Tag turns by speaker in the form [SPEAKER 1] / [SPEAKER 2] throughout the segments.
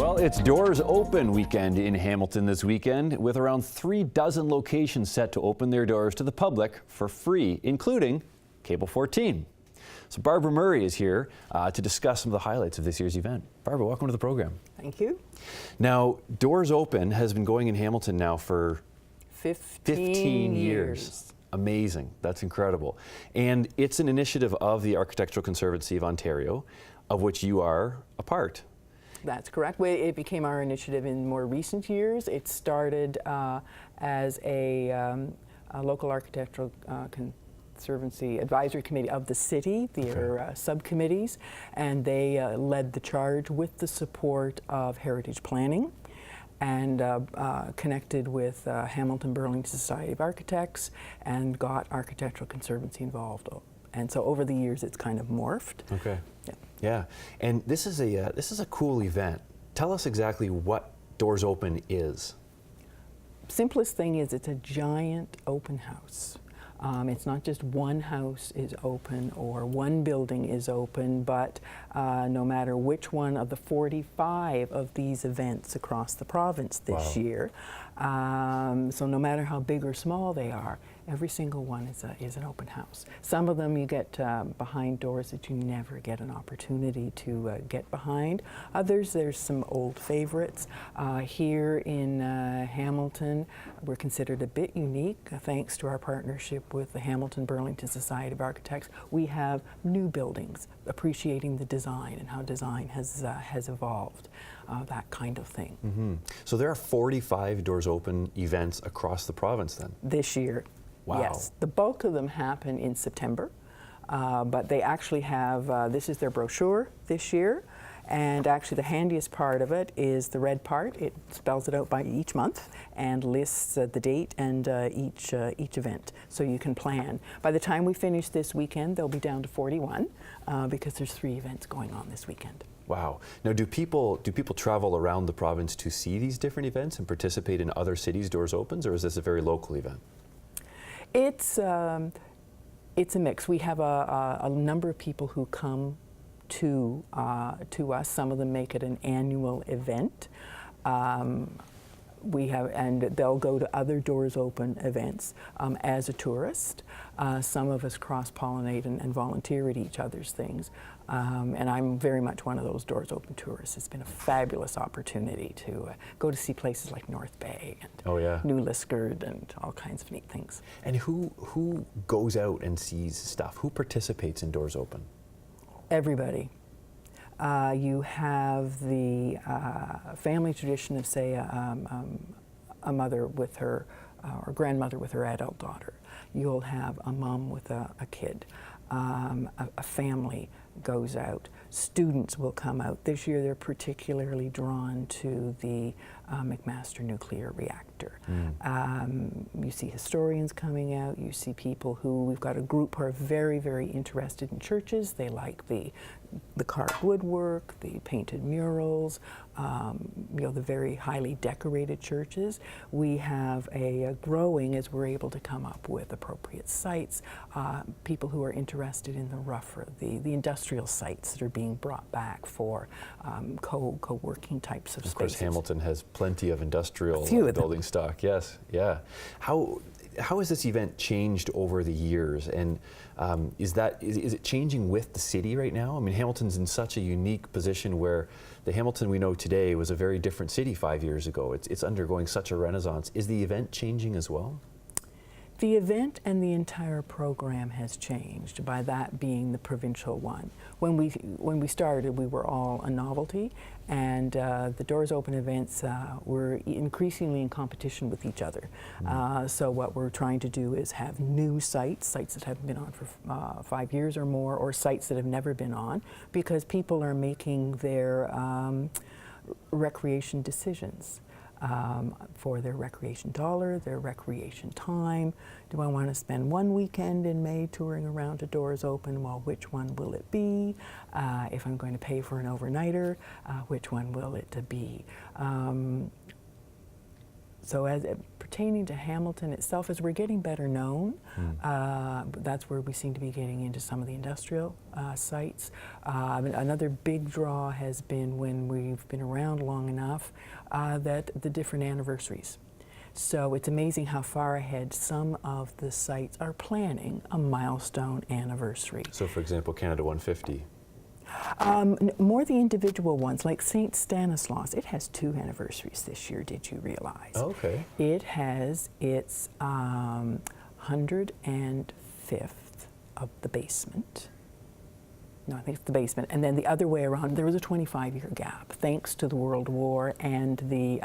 [SPEAKER 1] Well, it's Doors Open weekend in Hamilton this weekend, with around 36 locations set to open their doors to the public for free, including Cable 14. So Barbara Murray is here to discuss some of the highlights of this year's event. Barbara, welcome to the program.
[SPEAKER 2] Thank you.
[SPEAKER 1] Now, Doors Open has been going in Hamilton now for
[SPEAKER 2] 15 years.
[SPEAKER 1] Amazing. That's incredible. And it's an initiative of the Architectural Conservancy of Ontario, of which you are a part.
[SPEAKER 2] That's correct. It became our initiative in more recent years. It started as a local architectural Conservancy Advisory Committee of the city, their subcommittees, and they led the charge with the support of Heritage Planning and connected with Hamilton Burlington Society of Architects and got Architectural Conservancy involved. And so over the years it's kind of morphed.
[SPEAKER 1] Okay.
[SPEAKER 2] Yeah.
[SPEAKER 1] Yeah, and this is a cool event. Tell us exactly what Doors Open is.
[SPEAKER 2] Simplest thing is it's a giant open house. It's not just one house is open or one building is open, but no matter which one of the 45 of these events across the province this year, so no matter how big or small they are, every single one is an open house. Some of them you get behind doors that you never get an opportunity to get behind. Others, there's some old favorites. Here in Hamilton, we're considered a bit unique thanks to our partnership with the Hamilton Burlington Society of Architects. We have new buildings, appreciating the design and how design has evolved, that kind of thing.
[SPEAKER 1] Mm-hmm. So there are 45 Doors Open events across the province then?
[SPEAKER 2] This year.
[SPEAKER 1] Wow.
[SPEAKER 2] Yes, the bulk of them happen in September, but they actually have, this is their brochure this year, and actually the handiest part of it is the red part. It spells it out by each month and lists the date and each event, so you can plan. By the time we finish this weekend, they'll be down to 41 because there's 3 events going on this weekend.
[SPEAKER 1] Wow. Now, do people travel around the province to see these different events and participate in other cities' Doors Opens, or is this a very local event?
[SPEAKER 2] It's a mix. We have a number of people who come to us. Some of them make it an annual event. And they'll go to other Doors Open events as a tourist. Some of us cross-pollinate and volunteer at each other's things. And I'm very much one of those Doors Open tourists. It's been a fabulous opportunity to go to see places like North Bay and New Liskeard and all kinds of neat things.
[SPEAKER 1] And who goes out and sees stuff? Who participates in Doors Open?
[SPEAKER 2] Everybody. You have the family tradition of, say, a mother with her, or grandmother with her adult daughter. You'll have a mom with a kid. A family goes out. Students will come out. This year they're particularly drawn to the McMaster Nuclear Reactor. You see historians coming out. You see people who, we've got a group who are very, very interested in churches. They like the carved woodwork, the painted murals, the very highly decorated churches. We have a growing, as we're able to come up with appropriate sites, people who are interested in the rougher, the industrial sites that are being brought back for co-working types of spaces.
[SPEAKER 1] Of course, Hamilton has plenty of industrial building stock. Yes, yeah. How has this event changed over the years, and is it changing with the city right now? I mean, Hamilton's in such a unique position where the Hamilton we know today was a very different city 5 years ago. It's undergoing such a renaissance. Is the event changing as well?
[SPEAKER 2] The event and the entire program has changed, by that being the provincial one. When we started, we were all a novelty, and the Doors Open events were increasingly in competition with each other. So what we're trying to do is have new sites that haven't been on for 5 years or more, or sites that have never been on, because people are making their recreation decisions. For their recreation dollar, their recreation time. Do I want to spend one weekend in May touring around to Doors Open? Well, which one will it be? If I'm going to pay for an overnighter, which one will it be? So as pertaining to Hamilton itself, as we're getting better known, that's where we seem to be getting into some of the industrial sites. Another big draw has been when we've been around long enough that the different anniversaries. So it's amazing how far ahead some of the sites are planning a milestone anniversary.
[SPEAKER 1] So for example, Canada 150.
[SPEAKER 2] More the individual ones, like St. Stanislaus. It has 2 anniversaries this year, did you realize?
[SPEAKER 1] Okay.
[SPEAKER 2] It has its 105th of the basement. No, I think it's the basement. And then the other way around, there was a 25-year gap, thanks to the World War and the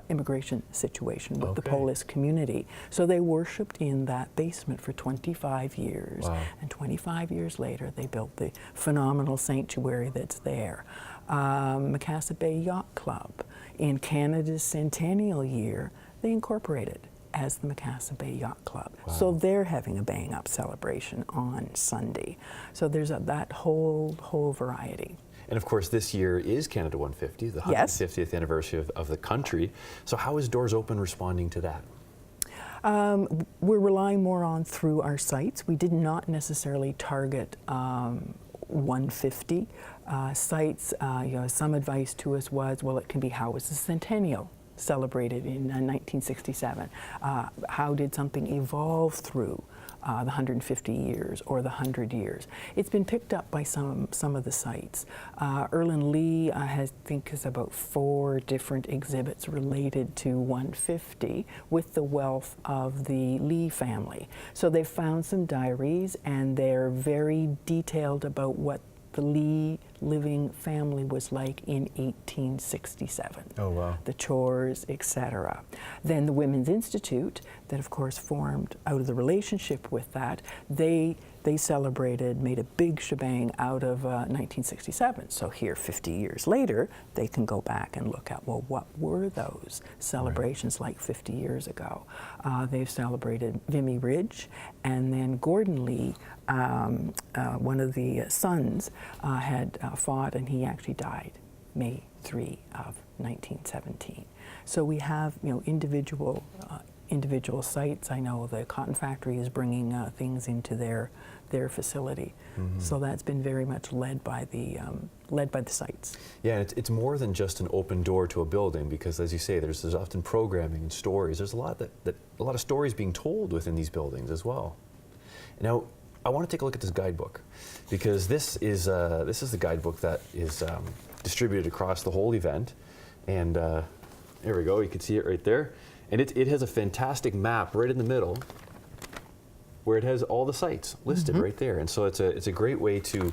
[SPEAKER 2] immigration situation with the Polish community. So they worshipped in that basement for 25 years.
[SPEAKER 1] Wow.
[SPEAKER 2] And 25 years later, they built the phenomenal sanctuary that's there. McMaster Bay Yacht Club, in Canada's centennial year, they incorporated as the McMaster Bay Yacht Club.
[SPEAKER 1] Wow.
[SPEAKER 2] So they're having a bang-up celebration on Sunday. So there's that whole variety.
[SPEAKER 1] And of course, this year is Canada 150, the 150th anniversary of the country. So how is Doors Open responding to that?
[SPEAKER 2] We're relying more on through our sites. We did not necessarily target 150 sites. Some advice to us was, well, it can be, how was the centennial celebrated in 1967? How did something evolve through the 150 years or the 100 years? It's been picked up by some of the sites. Erlin Lee has about 4 different exhibits related to 150 with the wealth of the Lee family. So they've found some diaries, and they're very detailed about what the Lee living family was like in 1867. Oh, wow. The chores, etc. Then the Women's Institute, that of course formed out of the relationship with that, they celebrated, made a big shebang out of 1967. So here, 50 years later, they can go back and look at, well, what were those celebrations like 50 years ago? They've celebrated Vimy Ridge, and then Gordon Lee, one of the sons, had fought, and he actually died May 3 of 1917. So we have, individual sites. I know the cotton factory is bringing things into their facility. Mm-hmm. So that's been very much led by the sites. Yeah,
[SPEAKER 1] it's more than just an open door to a building, because as you say, there's often programming and stories. There's a lot of stories being told within these buildings as well. Now, I want to take a look at this guidebook, because this is the guidebook that is distributed across the whole event, and there we go. You can see it right there, and it has a fantastic map right in the middle, where it has all the sites listed right there, and so it's a great way to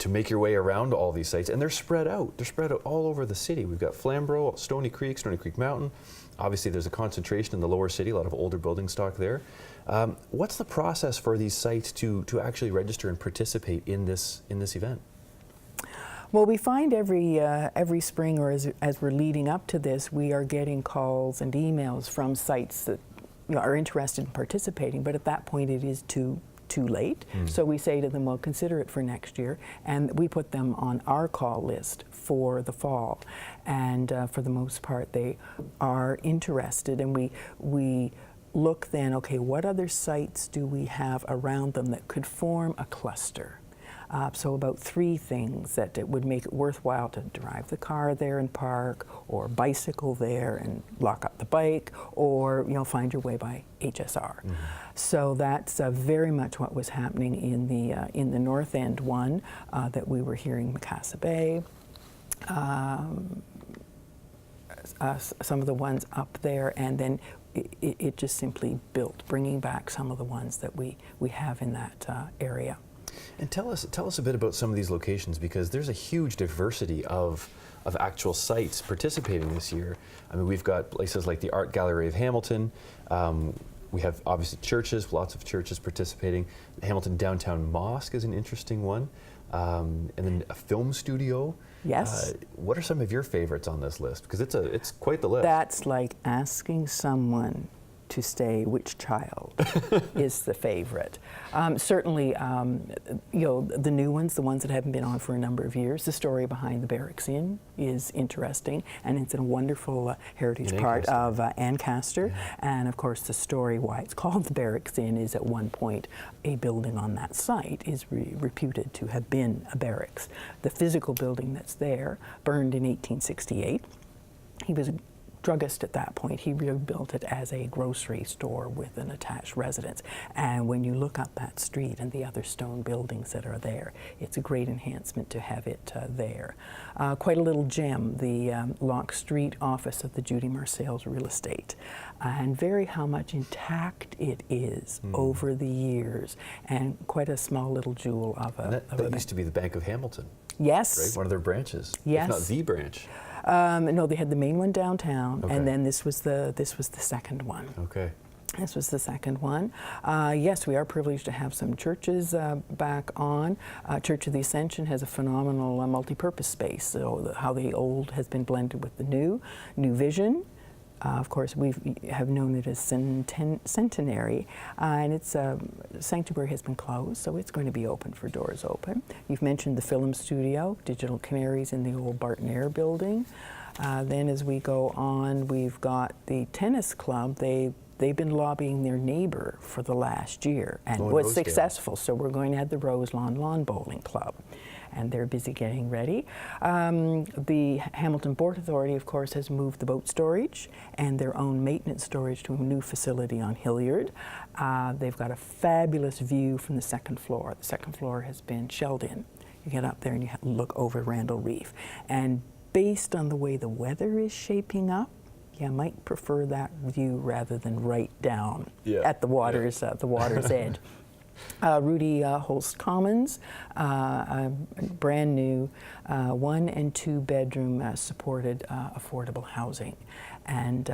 [SPEAKER 1] make your way around all these sites, and they're spread out. They're spread out all over the city. We've got Flamborough, Stony Creek Mountain. Obviously, there's a concentration in the lower city, a lot of older building stock there. What's the process for these sites to actually register and participate in this event?
[SPEAKER 2] Well, we find every spring, or as we're leading up to this, we are getting calls and emails from sites that are interested in participating, but at that point it is too late. So we say to them, well, consider it for next year, and we put them on our call list for the fall. And for the most part, they are interested, and we look then, okay, what other sites do we have around them that could form a cluster? So about 3 things that it would make it worthwhile to drive the car there and park, or bicycle there and lock up the bike, or find your way by HSR. So that's very much what was happening in the North End one that we were hearing McMaster Bay. Some of the ones up there, and then it just simply built, bringing back some of the ones that we have in that area.
[SPEAKER 1] And tell us a bit about some of these locations, because there's a huge diversity of actual sites participating this year. I mean, we've got places like the Art Gallery of Hamilton. We have obviously churches, lots of churches participating. The Hamilton Downtown Mosque is an interesting one, and then a film studio.
[SPEAKER 2] Yes.
[SPEAKER 1] What are some of your favorites on this list? Because it's quite the list.
[SPEAKER 2] That's like asking someone to stay, which child is the favorite? Certainly, the new ones, the ones that haven't been on for a number of years, the story behind the Barracks Inn is interesting, and it's a wonderful heritage part of Ancaster. Yeah. And of course, the story why it's called the Barracks Inn is at one point a building on that site is reputed to have been a barracks. The physical building that's there burned in 1868. He was a druggist at that point. He rebuilt it as a grocery store with an attached residence. And when you look up that street and the other stone buildings that are there, it's a great enhancement to have it there. Quite a little gem, the Locke Street office of the Judy Marcels Real Estate. And very how much intact it is over the years, and quite a small little jewel of a...
[SPEAKER 1] That used to be the Bank of Hamilton.
[SPEAKER 2] Yes.
[SPEAKER 1] Right? One of their branches.
[SPEAKER 2] Yes.
[SPEAKER 1] If not the branch.
[SPEAKER 2] No, they had the main one downtown, and then this was the second one.
[SPEAKER 1] Okay.
[SPEAKER 2] This was the second one. Yes, we are privileged to have some churches back on. Church of the Ascension has a phenomenal multi-purpose space. So how the old has been blended with the new vision. Of course, we have known it as Centenary, and its sanctuary has been closed, so it's going to be open for doors open. You've mentioned the film studio, Digital Canaries in the old Barton Air building. Then as we go on, we've got the tennis club. They've been lobbying their neighbor for the last year and was successful, so we're going to have the Rose Lawn Bowling Club. And they're busy getting ready. The Hamilton Port Authority, of course, has moved the boat storage and their own maintenance storage to a new facility on Hilliard. They've got a fabulous view from the second floor. The second floor has been shelled in. You get up there and you look over Randall Reef. And based on the way the weather is shaping up, you might prefer that view rather than right down at the water's edge. Rudy Holst Commons, a brand new 1 and 2 bedroom supported affordable housing, and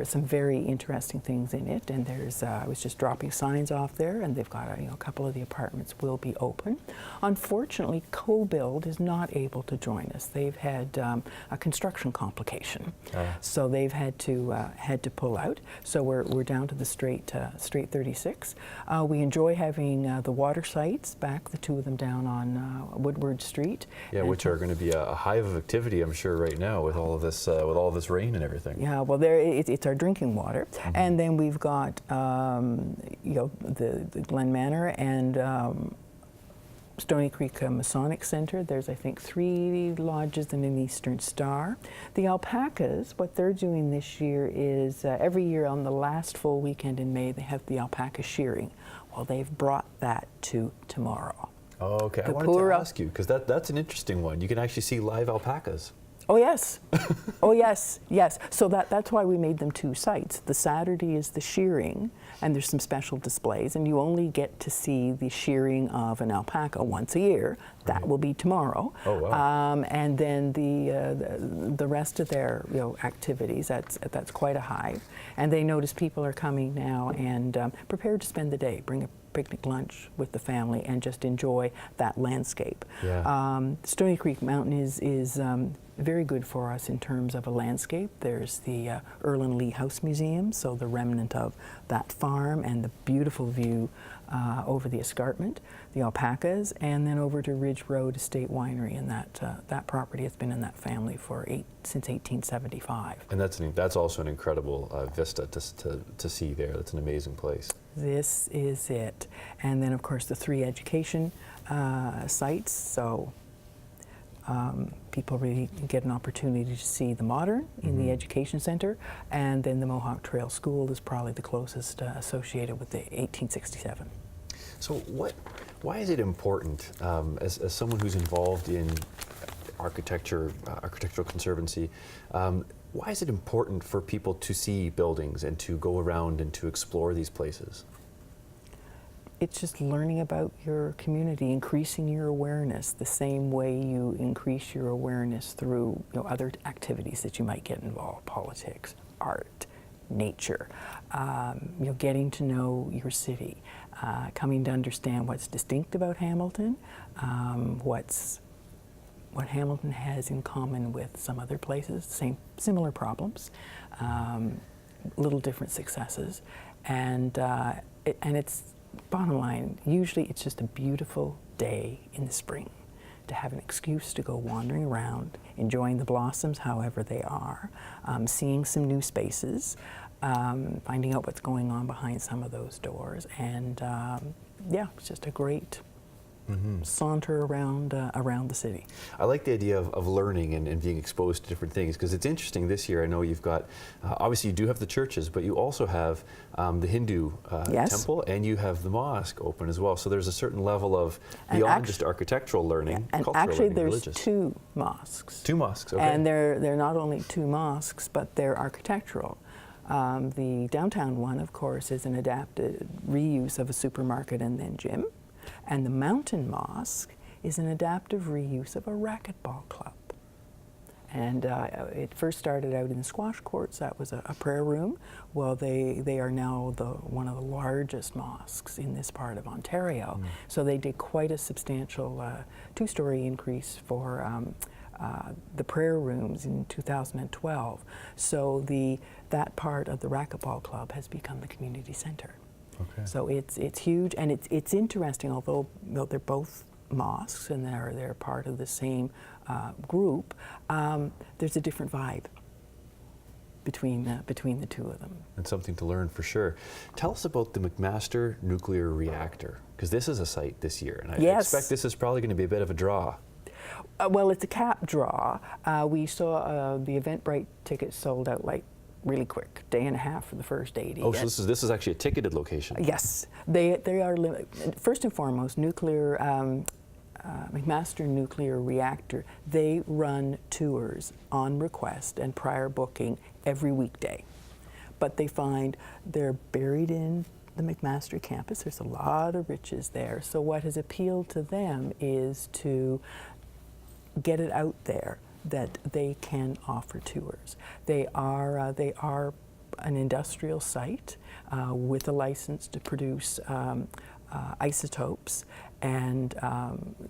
[SPEAKER 2] some very interesting things in it. And there's I was just dropping signs off there, and they've got a couple of the apartments will be open. Unfortunately, CoBuild is not able to join us. They've had a construction complication, so they've had to pull out. So we're down to the straight 36. We enjoy having the water sites back, the two of them down on Woodward Street. Yeah,
[SPEAKER 1] which are going to be a hive of activity, I'm sure, right now with all of this rain and everything.
[SPEAKER 2] Yeah, well, it's our drinking water, and then we've got the Glen Manor and Stony Creek Masonic Center. There's, I think, 3 lodges and an Eastern Star. The alpacas, what they're doing this year is every year on the last full weekend in May, they have the alpaca shearing. Well, they've brought that to tomorrow.
[SPEAKER 1] Oh, okay. I wanted to ask you, because that's an interesting one. You can actually see live alpacas.
[SPEAKER 2] Oh, yes. Oh, yes, yes. So that's why we made them 2 sites. The Saturday is the shearing, and there's some special displays, and you only get to see the shearing of an alpaca once a year. That will be tomorrow.
[SPEAKER 1] Oh, wow.
[SPEAKER 2] And then the rest of their activities, that's quite a hive. And they notice people are coming now and prepared to spend the day. Bring a picnic lunch with the family and just enjoy that landscape. Yeah. Stony Creek Mountain is very good for us in terms of a landscape. There's the Erlin Lee House Museum, so the remnant of that farm and the beautiful view over the escarpment, the alpacas, and then over to Ridge Road Estate Winery, and that property has been in that family since 1875.
[SPEAKER 1] And that's also an incredible vista to see there. That's an amazing place.
[SPEAKER 2] This is it. And then, of course, the 3 education sites, so people really get an opportunity to see the modern in the education center, and then the Mohawk Trail School is probably the closest associated with the 1867.
[SPEAKER 1] So why is it important, as someone who's involved in architectural conservancy, why is it important for people to see buildings and to go around and to explore these places?
[SPEAKER 2] It's just learning about your community, increasing your awareness the same way you increase your awareness through other activities that you might get involved, politics, art, nature, getting to know your city, coming to understand what's distinct about Hamilton, what Hamilton has in common with some other places, similar problems. little different successes, and it's bottom line. Usually, it's just a beautiful day in the spring to have an excuse to go wandering around, enjoying the blossoms however they are, seeing some new spaces, finding out what's going on behind some of those doors, and yeah, it's just a great saunter around the city.
[SPEAKER 1] I like the idea of learning and being exposed to different things, because it's interesting this year. I know you've got, obviously you do have the churches, but you also have the Hindu
[SPEAKER 2] Yes.
[SPEAKER 1] temple, and you have the mosque open as well. So there's a certain level of beyond just architectural learning,
[SPEAKER 2] And
[SPEAKER 1] cultural
[SPEAKER 2] actually,
[SPEAKER 1] learning,
[SPEAKER 2] there's
[SPEAKER 1] religious.
[SPEAKER 2] 2 mosques.
[SPEAKER 1] 2 mosques, okay.
[SPEAKER 2] And they're not only 2 mosques, but they're architectural. The downtown one, of course, is an adapted reuse of a supermarket and then gym. And the mountain mosque is an adaptive reuse of a racquetball club. And it first started out in the squash courts. That was a prayer room. Well, they are now one of the largest mosques in this part of Ontario. So they did quite a substantial 2-story increase for the prayer rooms in 2012. So that part of the racquetball club has become the community center.
[SPEAKER 1] Okay.
[SPEAKER 2] So it's huge, and it's interesting. Although they're both mosques and they're part of the same group, there's a different vibe between the 2 of them.
[SPEAKER 1] And something to learn for sure. Tell us about the McMaster Nuclear Reactor, because this is a site this year, and I
[SPEAKER 2] Yes.
[SPEAKER 1] expect this is probably going to be a bit of a draw.
[SPEAKER 2] Well, it's a cap draw. We saw the Eventbrite tickets sold out like really quick, day and a half for the first 80.
[SPEAKER 1] Oh, so this is actually a ticketed location.
[SPEAKER 2] Yes, they are first and foremost nuclear. McMaster Nuclear Reactor. They run tours on request and prior booking every weekday, but they find they're buried in the McMaster campus. There's a lot of riches there. So what has appealed to them is to get it out there that they can offer tours. They are an industrial site with a license to produce isotopes, and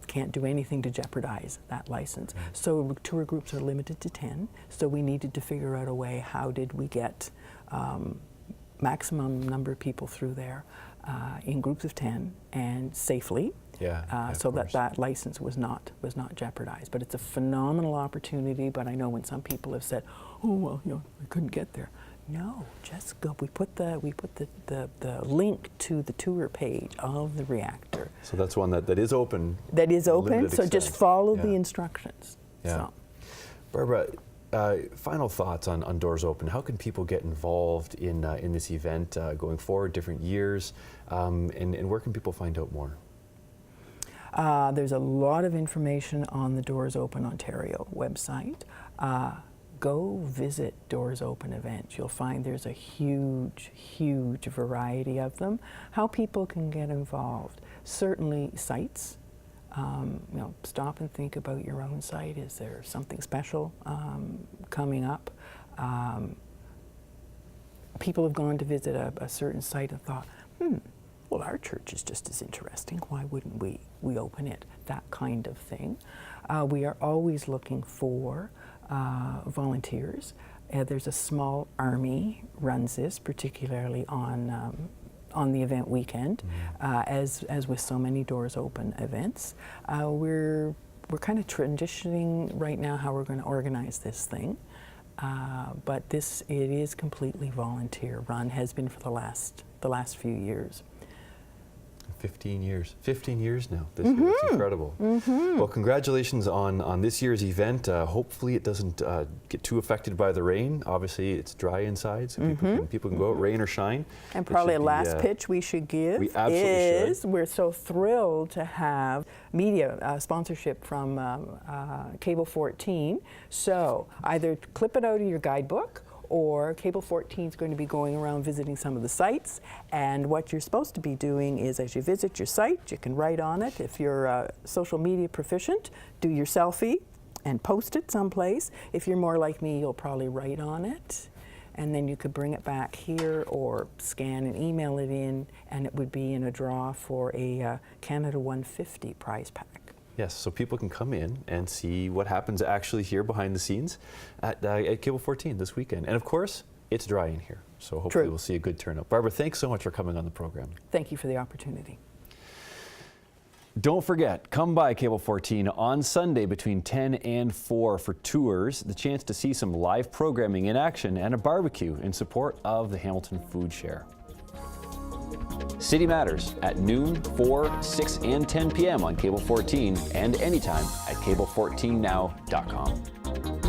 [SPEAKER 2] can't do anything to jeopardize that license. So tour groups are limited to 10. So we needed to figure out a way, how did we get maximum number of people through there in groups of 10 and safely. So that license was not jeopardized. But it's a phenomenal opportunity. But I know when some people have said, "Oh well, I couldn't get there." No, just go. We put the link to the tour page of the reactor.
[SPEAKER 1] So that's one that is open.
[SPEAKER 2] That is open. So just follow
[SPEAKER 1] Yeah.
[SPEAKER 2] the instructions.
[SPEAKER 1] Yeah.
[SPEAKER 2] So.
[SPEAKER 1] Barbara, final thoughts on Doors Open. How can people get involved in this event going forward, different years, and where can people find out more?
[SPEAKER 2] There's a lot of information on the Doors Open Ontario website. Go visit Doors Open events. You'll find there's a huge, huge variety of them. How people can get involved. Certainly sites. Stop and think about your own site. Is there something special coming up? People have gone to visit a certain site and thought, well, our church is just as interesting. Why wouldn't we open it? That kind of thing. We are always looking for volunteers. There's a small army runs this, particularly on the event weekend, as with so many Doors Open events. We're kind of transitioning right now how we're going to organize this thing, but it is completely volunteer run, has been for the last few years.
[SPEAKER 1] 15 years. 15 years now. This year. It's incredible. Well, congratulations on this year's event. Hopefully it doesn't get too affected by the rain. Obviously it's dry inside, so people can go out, rain or shine.
[SPEAKER 2] And probably a last pitch we should give is we're so thrilled to have media sponsorship from Cable 14. So either clip it out of your guidebook, or Cable 14 is going to be going around visiting some of the sites. And what you're supposed to be doing is, as you visit your site, you can write on it. If you're social media proficient, do your selfie and post it someplace. If you're more like me, you'll probably write on it. And then you could bring it back here or scan and email it in, and it would be in a draw for a Canada 150 prize pack.
[SPEAKER 1] Yes, so people can come in and see what happens actually here behind the scenes at Cable 14 this weekend. And of course, it's dry in here. So hopefully
[SPEAKER 2] True.
[SPEAKER 1] we'll see a good turnout. Barbara, thanks so much for coming on the program.
[SPEAKER 2] Thank you for the opportunity.
[SPEAKER 1] Don't forget, come by Cable 14 on Sunday between 10 and 4 for tours, the chance to see some live programming in action, and a barbecue in support of the Hamilton Food Share. City Matters at noon, 4, 6, and 10 p.m. on Cable 14 and anytime at cable14now.com.